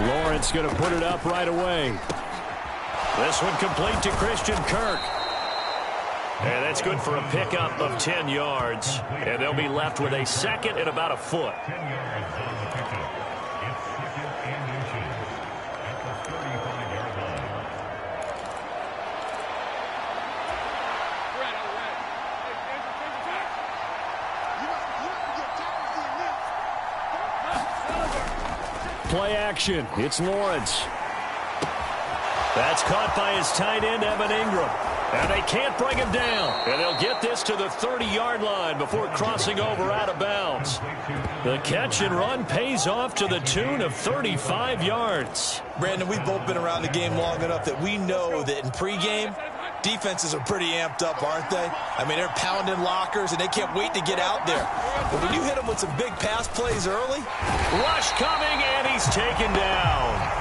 Lawrence going to put it up right away. This one complete to Christian Kirk. And that's good for a pickup of 10 yards. And they'll be left with a second and about a foot. Play action. It's Lawrence. That's caught by his tight end, Evan Ingram. And they can't bring him down. And they'll get this to the 30-yard line before crossing over out of bounds. The catch and run pays off to the tune of 35 yards. Brandon, we've both been around the game long enough that we know that in pregame, defenses are pretty amped up, aren't they? I mean, they're pounding lockers, and they can't wait to get out there. But when you hit them with some big pass plays early. Rush coming, and he's taken down.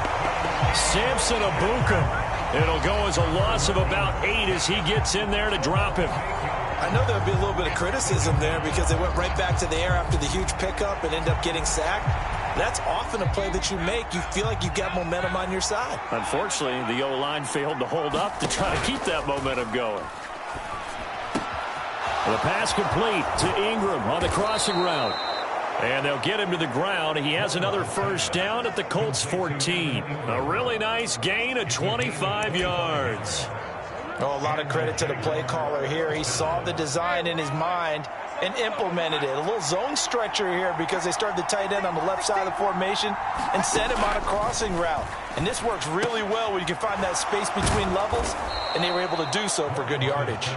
Samson Abuka. It'll go as a loss of about 8 as he gets in there to drop him. I know there'll be a little bit of criticism there because they went right back to the air after the huge pickup and end up getting sacked. That's often a play that you make. You feel like you've got momentum on your side. Unfortunately, the O-line failed to hold up to try to keep that momentum going. The pass complete to Ingram on the crossing route. And they'll get him to the ground. He has another first down at the Colts 14. A really nice gain of 25 yards. Oh, a lot of credit to the play caller here. He saw the design in his mind and implemented it. A little zone stretcher here because they started the tight end on the left side of the formation and sent him on a crossing route. And this works really well when you can find that space between levels, and they were able to do so for good yardage.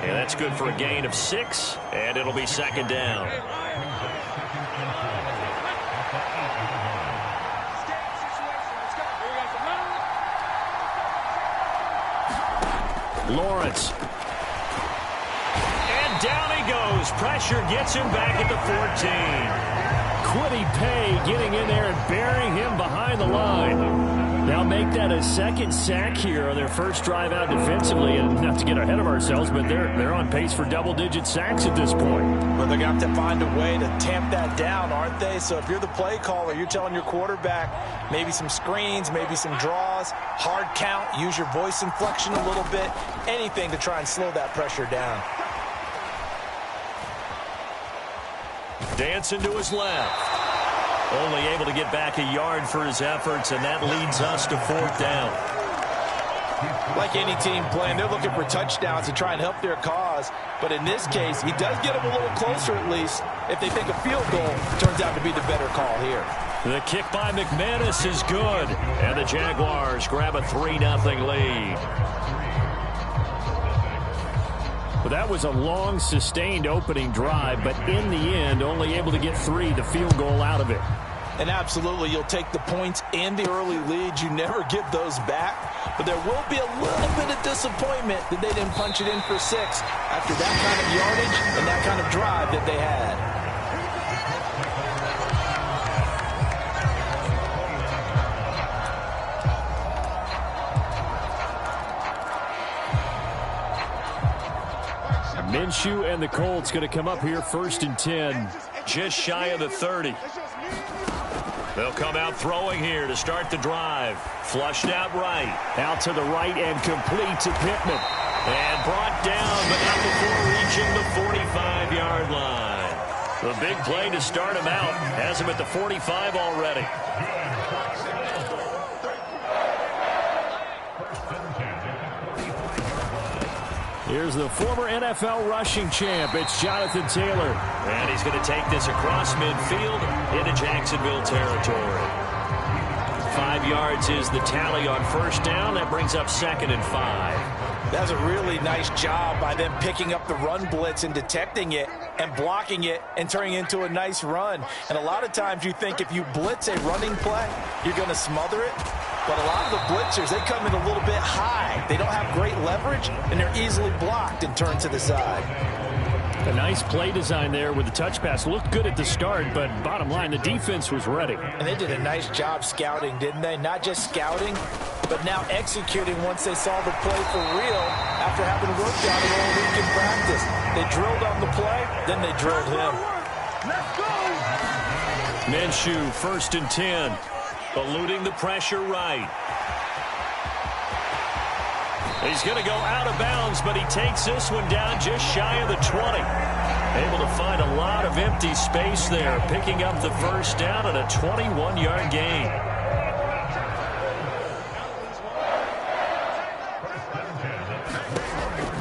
Yeah, that's good for a gain of 6, and it'll be second down. Lawrence. And down he goes. Pressure gets him back at the 14. Kwity Paye getting in there and burying him behind the line. Now make that a second sack here on their first drive out defensively. And not to get ahead of ourselves, but they're on pace for double-digit sacks at this point. Well, they're going to have to find a way to tamp that down, aren't they? So if you're the play caller, you're telling your quarterback maybe some screens, maybe some draws, hard count, use your voice inflection a little bit, anything to try and slow that pressure down. Dancing to his left. Only able to get back a yard for his efforts, and that leads us to fourth down. Like any team playing, they're looking for touchdowns to try and help their cause. But in this case, he does get them a little closer at least. If they think a field goal turns out to be the better call here. The kick by McManus is good, and the Jaguars grab a 3-0 lead. Well, that was a long, sustained opening drive, but in the end, only able to get 3, the field goal out of it. And absolutely, you'll take the points and the early lead. You never give those back. But there will be a little bit of disappointment that they didn't punch it in for 6 after that kind of yardage and that kind of drive that they had. Minshew and the Colts going to come up here first and 10, just shy of the 30. They'll come out throwing here to start the drive. Flushed out right. Out to the right and complete to Pittman. And brought down, but not before reaching the 45-yard line. The big play to start him out. Has him at the 45 already. Here's the former NFL rushing champ. It's Jonathan Taylor. And he's going to take this across midfield into Jacksonville territory. 5 yards is the tally on first down. That brings up 2nd and 5. That's a really nice job by them picking up the run blitz and detecting it and blocking it and turning it into a nice run. And a lot of times you think if you blitz a running play, you're going to smother it. But a lot of the blitzers, they come in a little bit high. They don't have great leverage, and they're easily blocked and turned to the side. A nice play design there with the touch pass. Looked good at the start, but bottom line, the defense was ready. And they did a nice job scouting, didn't they? Not just scouting, but now executing once they saw the play for real after having worked on it all week in practice. They drilled on the play, then they drilled him. Minshew, 1st and 10. Eluding the pressure right. He's going to go out of bounds, but he takes this one down just shy of the 20. Able to find a lot of empty space there, picking up the first down and a 21-yard gain.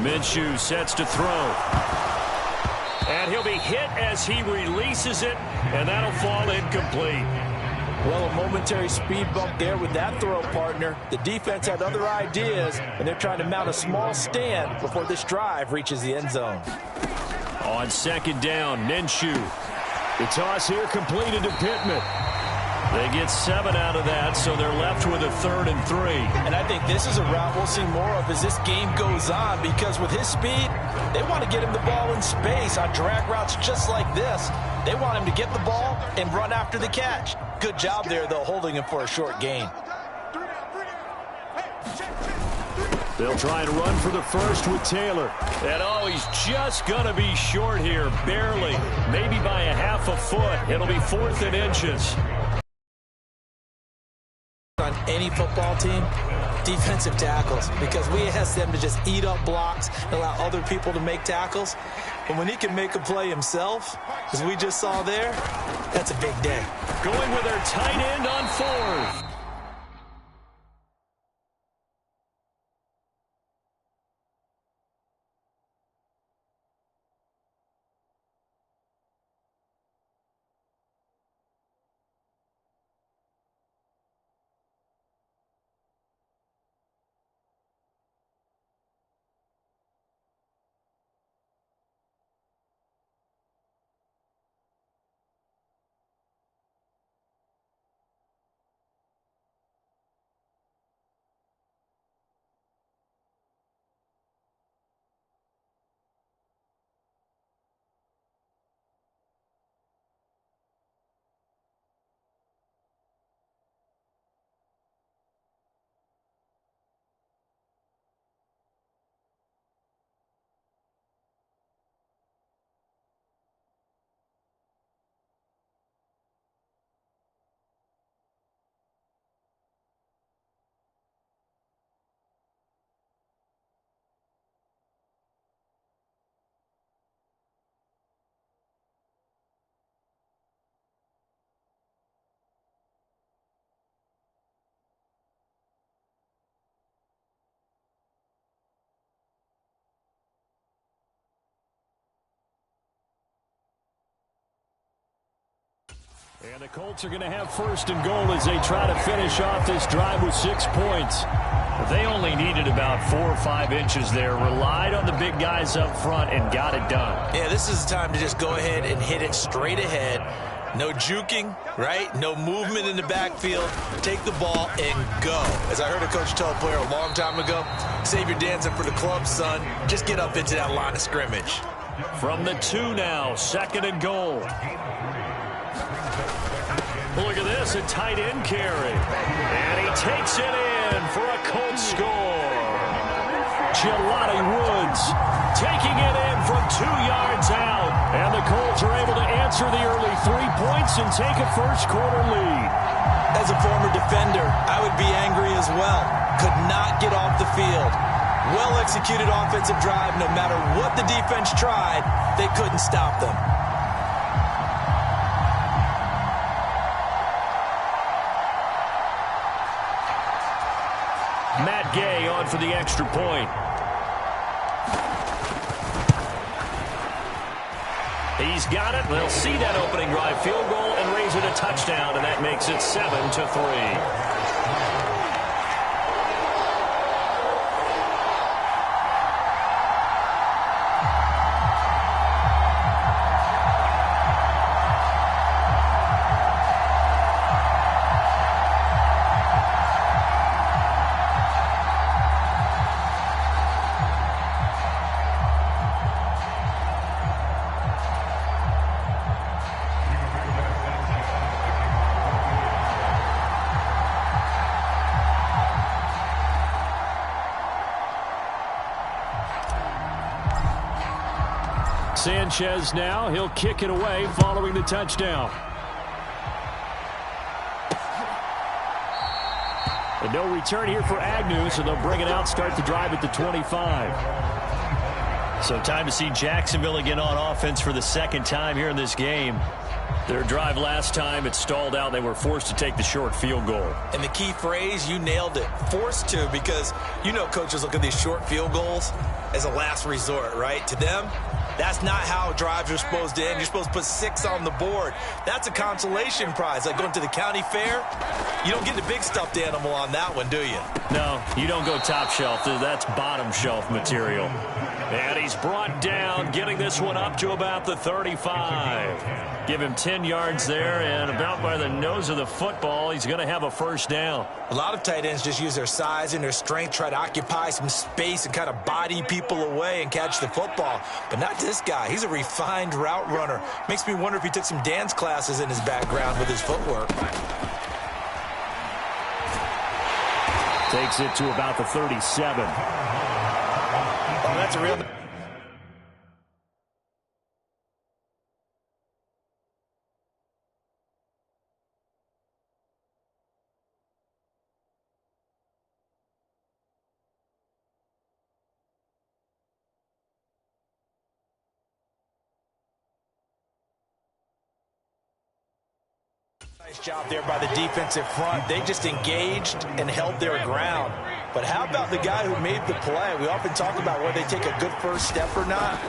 Minshew sets to throw. And he'll be hit as he releases it, and that'll fall incomplete. Well, a momentary speed bump there with that throw, partner. The defense had other ideas, and they're trying to mount a small stand before this drive reaches the end zone. On second down, Minshew. The toss here completed to Pittman. They get 7 out of that, so they're left with a 3rd and 3. And I think this is a route we'll see more of as this game goes on, because with his speed, they want to get him the ball in space on drag routes just like this. They want him to get the ball and run after the catch. Good job there, though, holding him for a short gain. They'll try and run for the first with Taylor. And, oh, he's just going to be short here, barely, maybe by a half a foot. It'll be 4th and inches. On any football team, defensive tackles, because we ask them to just eat up blocks and allow other people to make tackles. But when he can make a play himself, as we just saw there, that's a big day. Going with their tight end on 4th. And the Colts are going to have 1st and goal as they try to finish off this drive with 6 points. They only needed about 4 or 5 inches there, relied on the big guys up front, and got it done. Yeah, this is the time to just go ahead and hit it straight ahead. No juking, right? No movement in the backfield. Take the ball and go. As I heard a coach tell a player a long time ago, save your dancing for the club, son. Just get up into that line of scrimmage. From the 2 now, 2nd and goal. Look at this, a tight end carry. And he takes it in for a Colts score. Jelani Woods taking it in from 2 yards out. And the Colts are able to answer the early 3 points and take a first-quarter lead. As a former defender, I would be angry as well. Could not get off the field. Well-executed offensive drive. No matter what the defense tried, they couldn't stop them. Matt Gay on for the extra point. He's got it. They'll see that opening drive field goal and raise it a touchdown, and that makes it 7-3. Sanchez now, he'll kick it away following the touchdown. And no return here for Agnew, so they'll bring it out, start the drive at the 25. So time to see Jacksonville again on offense for the second time here in this game. Their drive last time, it stalled out. They were forced to take the short field goal. And the key phrase, you nailed it, forced to, because you know coaches look at these short field goals as a last resort, right? To them, that's not how drives are supposed to end. You're supposed to put 6 on the board. That's a consolation prize. Like going to the county fair, you don't get the big stuffed animal on that one, do you? No, you don't go top shelf. That's bottom shelf material. And he's brought down, getting this one up to about the 35. Give him 10 yards there, and about by the nose of the football, he's going to have a first down. A lot of tight ends just use their size and their strength, try to occupy some space and kind of body people away and catch the football. But not this guy. He's a refined route runner. Makes me wonder if he took some dance classes in his background with his footwork. Takes it to about the 37. Oh, that's a real... Nice job there by the defensive front. They just engaged and held their ground. But how about the guy who made the play? We often talk about whether they take a good first step or not.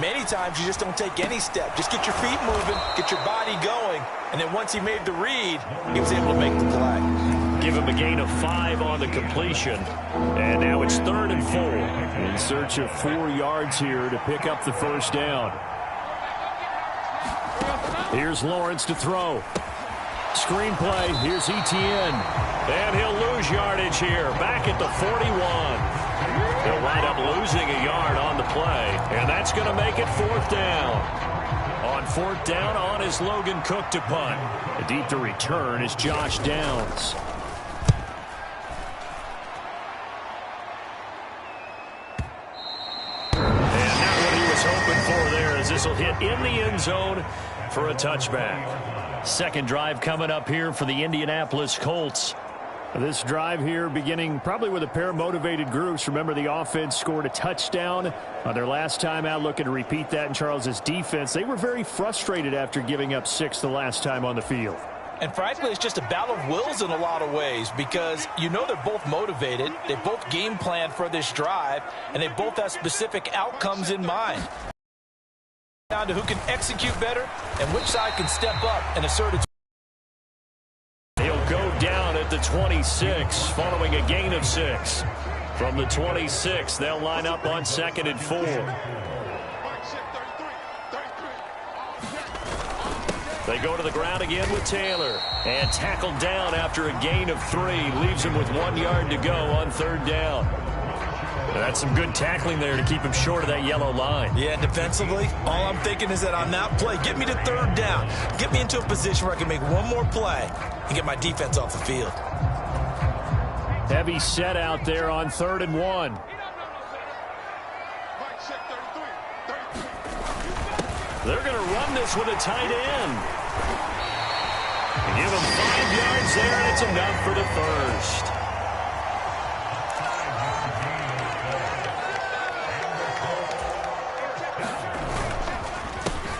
Many times you just don't take any step. Just get your feet moving, get your body going, and then once he made the read, he was able to make the play. Give him a gain of 5 on the completion. And now it's 3rd and 4. In search of 4 yards here to pick up the first down. Here's Lawrence to throw. Screen play, here's Etienne. And he'll lose yardage here, back at the 41. He'll wind up losing a yard on the play, and that's going to make it 4th down. On 4th down, on is Logan Cook to punt. Deep to return is Josh Downs. And not what he was hoping for there, as this will hit in the end zone for a touchback. Second drive coming up here for the Indianapolis Colts. This drive here beginning probably with a pair of motivated groups. Remember, the offense scored a touchdown on their last time out, looking to repeat that in Charles's defense. They were very frustrated after giving up 6 the last time on the field. And frankly, it's just a battle of wills in a lot of ways, because you know they're both motivated, they both game plan for this drive, and they both have specific outcomes in mind. Down to who can execute better and which side can step up and assert its. He'll go down at the 26 following a gain of 6. From the 26, they'll line up on 2nd and 4. They go to the ground again with Taylor. And tackled down after a gain of 3. Leaves him with 1 yard to go on 3rd down. That's some good tackling there to keep him short of that yellow line. Yeah, defensively, all I'm thinking is that on that play, get me to 3rd down. Get me into a position where I can make one more play and get my defense off the field. Heavy set out there on 3rd and 1. They're going to run this with a tight end. Give him 5 yards there, and it's enough for the first.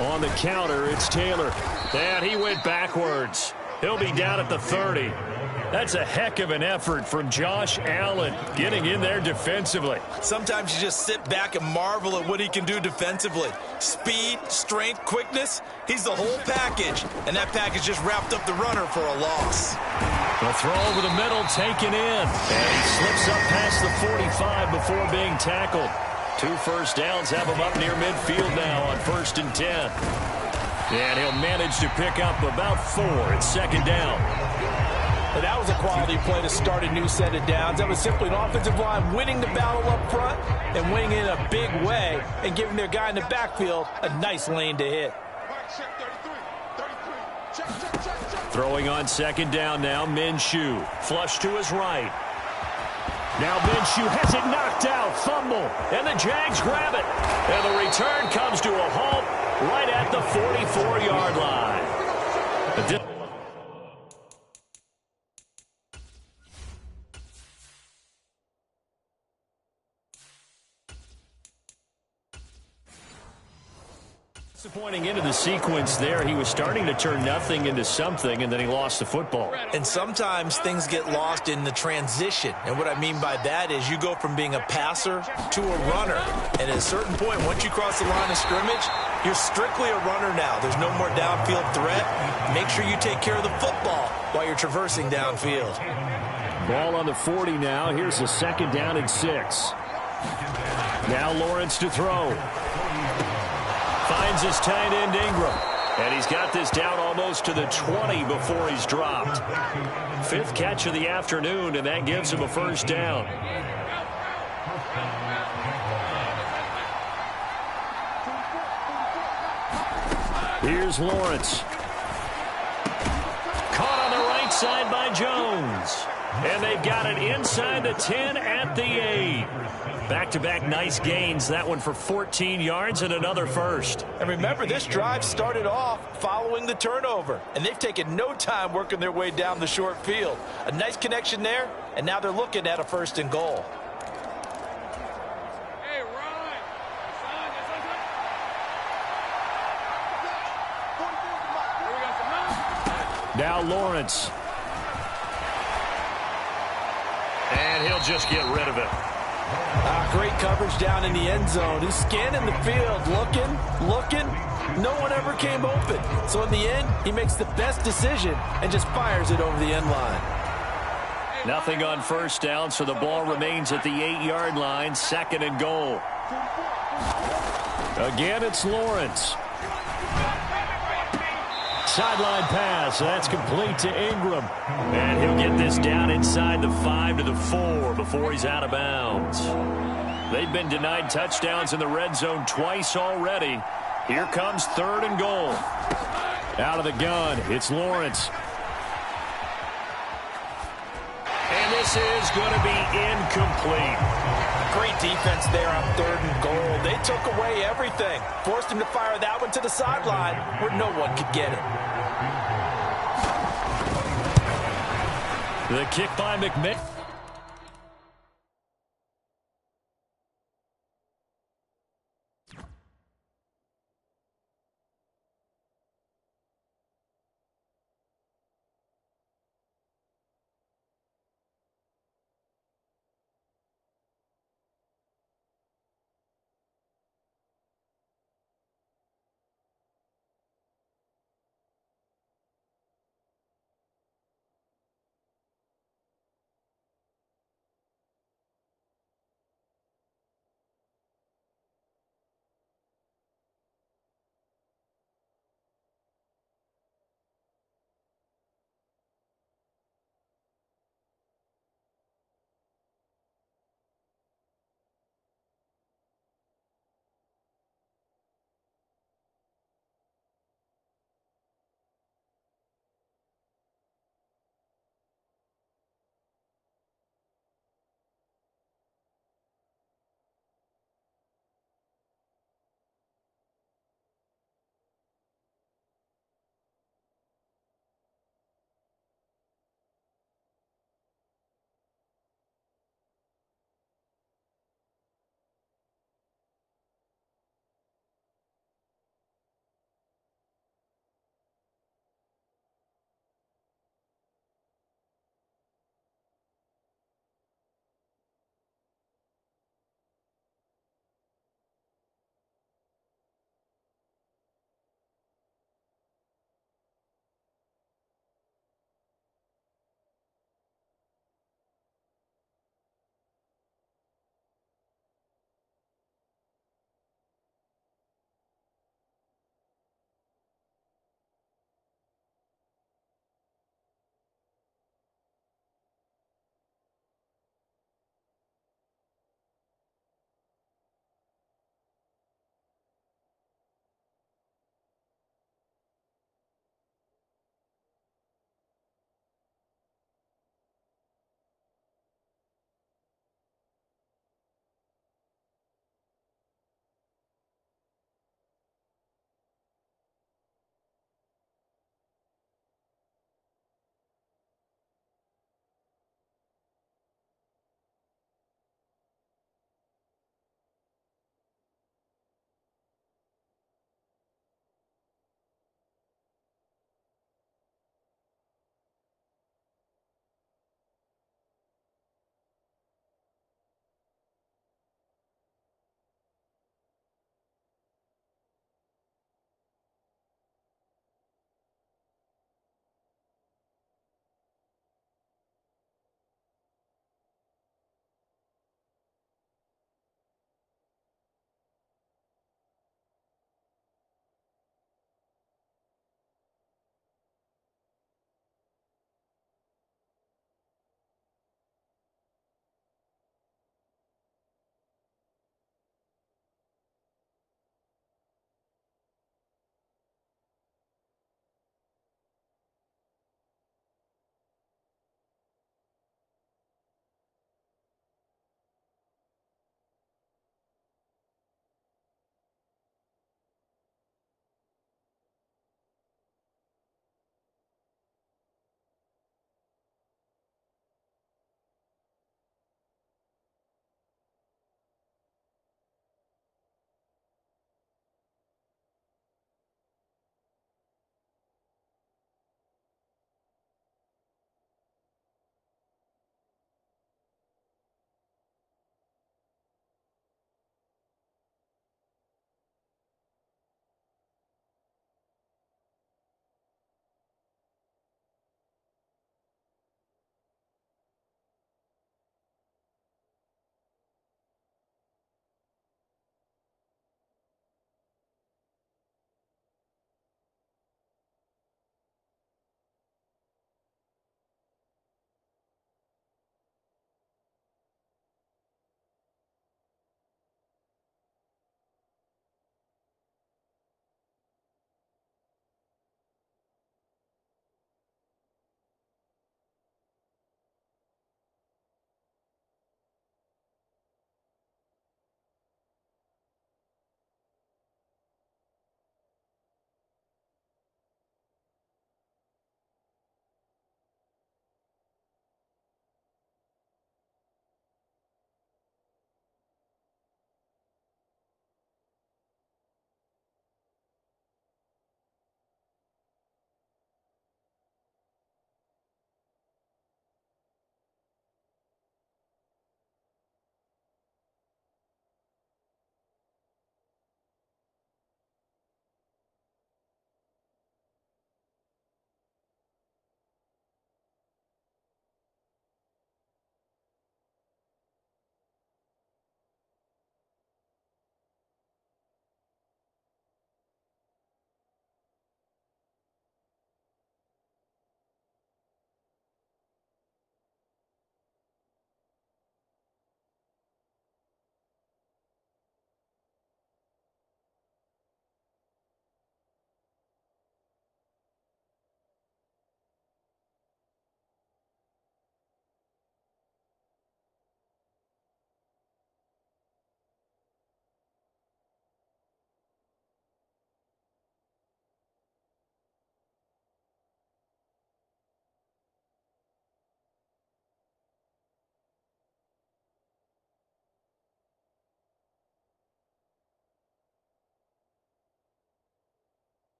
On the counter, it's Taylor. And he went backwards. He'll be down at the 30. That's a heck of an effort from Josh Allen getting in there defensively. Sometimes you just sit back and marvel at what he can do defensively. Speed, strength, quickness, he's the whole package. And that package just wrapped up the runner for a loss. The throw over the middle taken in. And he slips up past the 45 before being tackled. 2 first downs have him up near midfield now on 1st and 10. And he'll manage to pick up about 4 at 2nd down. But that was a quality play to start a new set of downs. That was simply an offensive line winning the battle up front and winning in a big way and giving their guy in the backfield a nice lane to hit. Throwing on 2nd down now, Minshew. Flush to his right. Now Minshew has it knocked out. Fumble. And the Jags grab it. And the return comes to a halt right at the 44-yard line. Disappointing into the sequence there. He was starting to turn nothing into something, and then he lost the football. And sometimes things get lost in the transition. And what I mean by that is you go from being a passer to a runner. And at a certain point, once you cross the line of scrimmage, you're strictly a runner now. There's no more downfield threat. Make sure you take care of the football while you're traversing downfield. Ball on the 40 now. Here's a 2nd down and 6. Now Lawrence to throw. Finds his tight end Ingram. And he's got this down almost to the 20 before he's dropped. 5th catch of the afternoon, and that gives him a 1st down. Here's Lawrence. Caught on the right side by Jones. And they've got it inside the 10 at the 8. Back-to-back nice gains. That one for 14 yards and another 1st. And remember, this drive started off following the turnover. And they've taken no time working their way down the short field. A nice connection there, and now they're looking at a 1st and goal. Now Lawrence. And he'll just get rid of it. Great coverage down in the end zone. He's scanning the field, looking. No one ever came open. So in the end, he makes the best decision and just fires it over the end line. Nothing on 1st down, so the ball remains at the 8-yard line. 2nd and goal. Again, it's Lawrence. Sideline pass. That's complete to Ingram. And he'll get this down inside the 5 to the 4 before he's out of bounds. They've been denied touchdowns in the red zone twice already. Here comes 3rd and goal. Out of the gun, it's Lawrence. And this is going to be incomplete. Great defense there on 3rd and goal. They took away everything. Forced him to fire that one to the sideline where no one could get it. The kick by McMahon.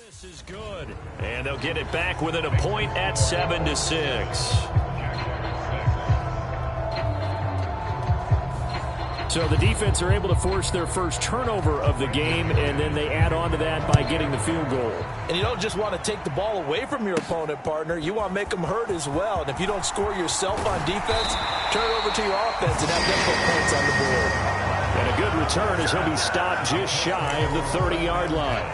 This is good. And they'll get it back within a point at 7-6. So the defense are able to force their first turnover of the game, and then they add on to that by getting the field goal. And you don't just want to take the ball away from your opponent, partner. You want to make them hurt as well. And if you don't score yourself on defense, turn it over to your offense and have them put points on the board. And a good return as he'll be stopped just shy of the 30-yard line.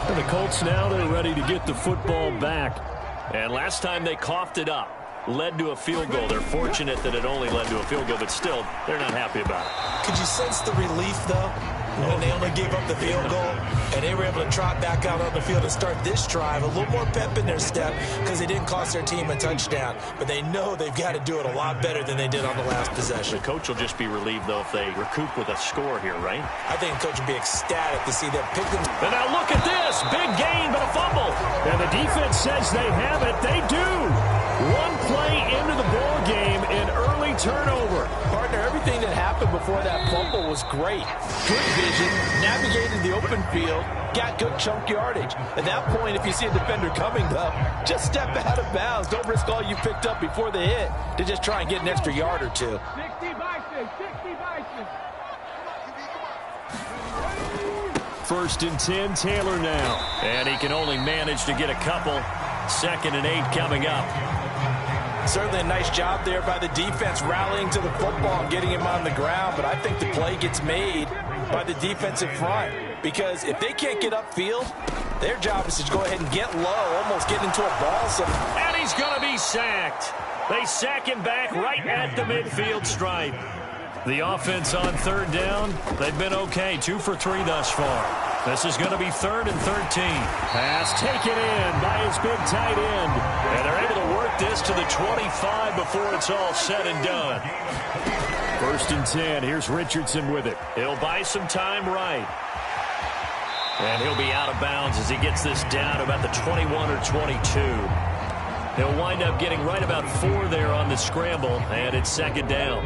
And the Colts now, they're ready to get the football back. And last time they coughed it up. Led to a field goal. They're fortunate that it only led to a field goal, but still, they're not happy about it. Could you sense the relief, though, when they only gave up the field goal, and they were able to trot back out on the field and start this drive, a little more pep in their step because they didn't cost their team a touchdown, but they know they've got to do it a lot better than they did on the last possession. The coach will just be relieved, though, if they recoup with a score here, right? I think the coach will be ecstatic to see them pick them. And now look at this. Big gain, but a fumble. And the defense says they have it. They do. One play into the ball game, an early turnover. Partner, everything that happened before that fumble was great. Good vision, navigated the open field, got good chunk yardage. At that point, if you see a defender coming, though, just step out of bounds. Don't risk all you picked up before the hit to just try and get an extra yard or two. 60 Bison, 60 Bison. First and 10, Taylor now. And he can only manage to get a couple. 2nd and 8 coming up. Certainly a nice job there by the defense rallying to the football and getting him on the ground, but I think the play gets made by the defensive front because if they can't get upfield, their job is to go ahead and get low, almost get into a ball. And he's going to be sacked. They sack him back right at the midfield stripe. The offense on 3rd down, they've been okay, 2 for 3 thus far. This is going to be 3rd and 13. Pass taken in by his big tight end. And they're able to work this to the 25 before it's all said and done. 1st and 10. Here's Richardson with it. He'll buy some time right. And he'll be out of bounds as he gets this down to about the 21 or 22. He'll wind up getting right about 4 there on the scramble, and it's 2nd down.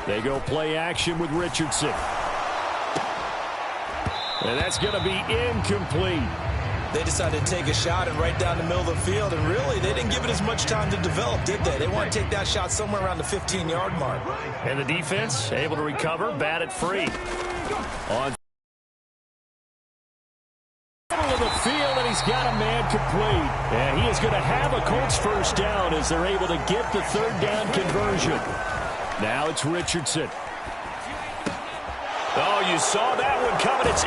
They go play action with Richardson. And that's going to be incomplete. They decided to take a shot and right down the middle of the field, and really, they didn't give it as much time to develop, did they? They want to take that shot somewhere around the 15-yard mark. And the defense able to recover, bat it free. On of the field, and he's got a man complete. And he is going to have a Colts first down as they're able to get the 3rd down conversion. Now it's Richardson. Oh, you saw that one coming. It's